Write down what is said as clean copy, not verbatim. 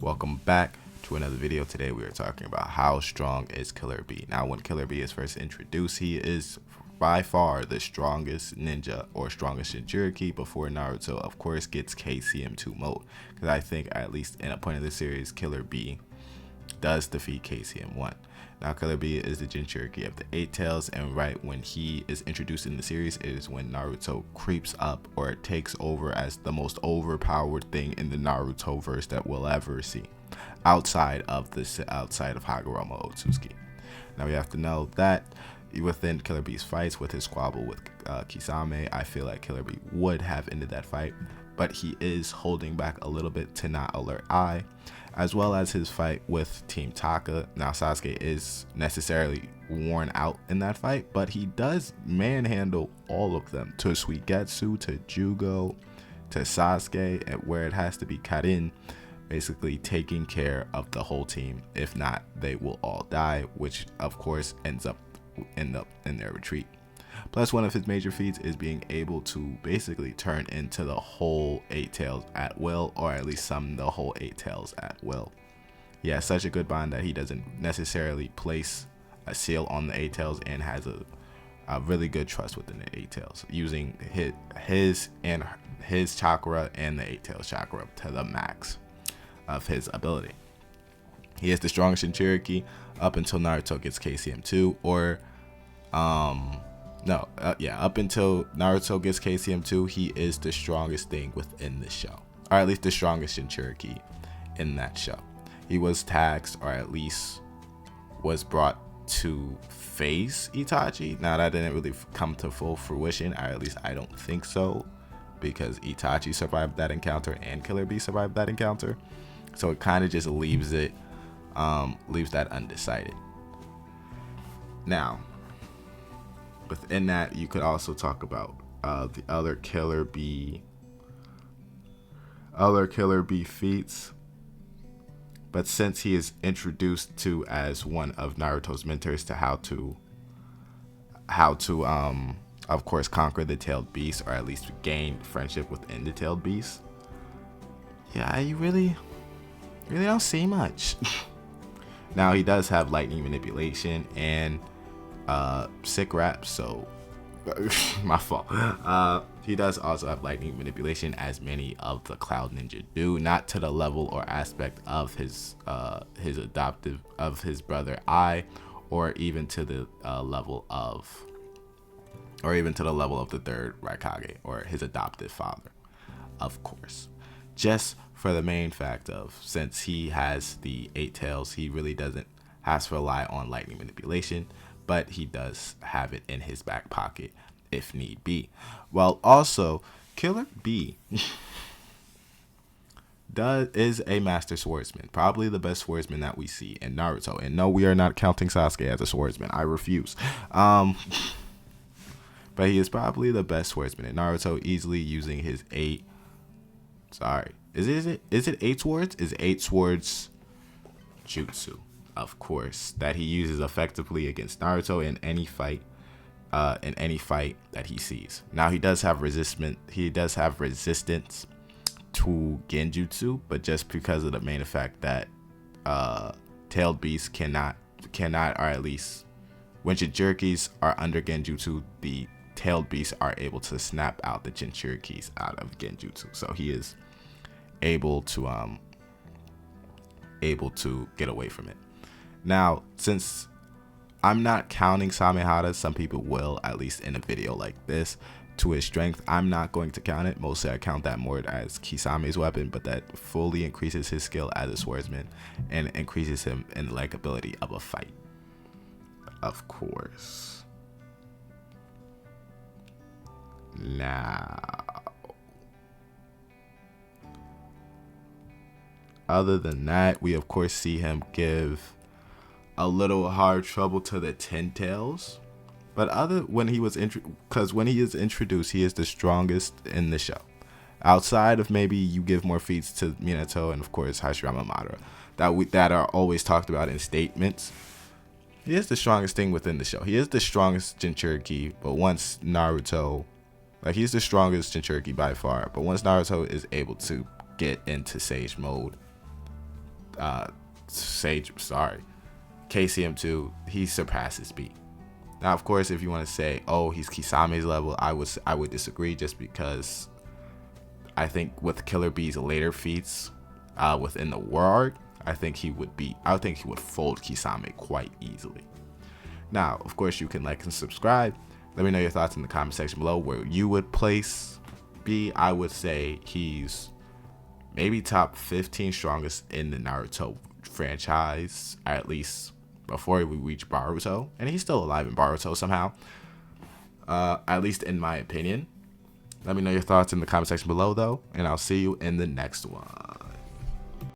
Welcome back to another video. Today we are talking about how strong is Killer B. Now when Killer B is first introduced, he is by far the strongest ninja or strongest Jinchuriki before Naruto of course gets KCM2 mode. Because I think at least in a point of the series, Killer B does defeat KCM1. Now Killer B is the Jinchuriki of the Eight Tails, and right when he is introduced in the series is when Naruto creeps up or takes over as the most overpowered thing in the Naruto verse that we'll ever see, outside of Hagoromo Otsutsuki. Now we have to know that within Killer B's fights with his squabble with Kisame, I feel like Killer B would have ended that fight, but he is holding back a little bit to not alert Ai, as well as his fight with Team Taka. Now Sasuke is necessarily worn out in that fight, but he does manhandle all of them, to Suigetsu, to Jugo, to Sasuke, and where it has to be Karin, basically taking care of the whole team. If not, they will all die, which of course end up in their retreat. Plus, one of his major feats is being able to basically turn into the whole Eight Tails at will, or at least summon the whole Eight Tails at will. He has such a good bond that he doesn't necessarily place a seal on the Eight Tails, and has a really good trust within the Eight Tails, using his chakra and the Eight Tails chakra to the max of his ability. He is the strongest Jinchuriki up until Naruto gets KCM2, or up until Naruto gets KCM2, he is the strongest thing within the show, or at least the strongest Jinchuriki in that show. He was taxed, or at least was brought to face Itachi. Now that didn't really come to full fruition, or at least I don't think so, because Itachi survived that encounter and Killer B survived that encounter, so it kind of just leaves that undecided. Now within that, you could also talk about the other Killer B feats. But since he is introduced to as one of Naruto's mentors to how to of course conquer the tailed beast, or at least gain friendship within the tailed beast, yeah, you really don't see much. Now he does have lightning manipulation and sick rap, so my fault. He does also have lightning manipulation, as many of the Cloud Ninja do, not to the level or aspect of his brother Ai, or even to the level of the third Raikage, or his adoptive father, of course. Just for the main fact of, since he has the Eight Tails, he really doesn't have to rely on lightning manipulation, but he does have it in his back pocket if need be. Well, also Killer B is a master swordsman, probably the best swordsman that we see in Naruto. And no, we are not counting Sasuke as a swordsman. I refuse. But he is probably the best swordsman in Naruto, easily using his eight swords? Is 8 swords jutsu, of course, that he uses effectively against Naruto in any fight that he sees. Now he does have resistance to genjutsu, but just because of the main effect that tailed beasts cannot, or at least when Jinchurikis are under genjutsu, the tailed beasts are able to snap out the Jinchurikis out of genjutsu, so he is able to get away from it. Now, since I'm not counting Samehada, some people will, at least in a video like this, to his strength. I'm not going to count it. Mostly I count that more as Kisame's weapon, but that fully increases his skill as a swordsman and increases him in the likability of a fight, of course. Now, other than that, we of course see him give a little hard trouble to the Ten Tails, but when he is introduced, he is the strongest in the show. Outside of maybe you give more feats to Minato and of course Hashirama Madara that are always talked about in statements, he is the strongest thing within the show. He is the strongest Jinchuriki, but once Naruto, he's the strongest Jinchuriki by far, but once Naruto is able to get into Sage mode, KCM2, he surpasses B. Now, of course, if you want to say, oh, he's Kisame's level, I would disagree, just because I think with Killer B's later feats within the war arc, I think he would fold Kisame quite easily. Now, of course, you can like and subscribe. Let me know your thoughts in the comment section below where you would place B. I would say he's maybe top 15 strongest in the Naruto franchise, at least before we reach Boruto. And he's still alive in Boruto somehow, at least in my opinion. Let me know your thoughts in the comment section below, though, and I'll see you in the next one.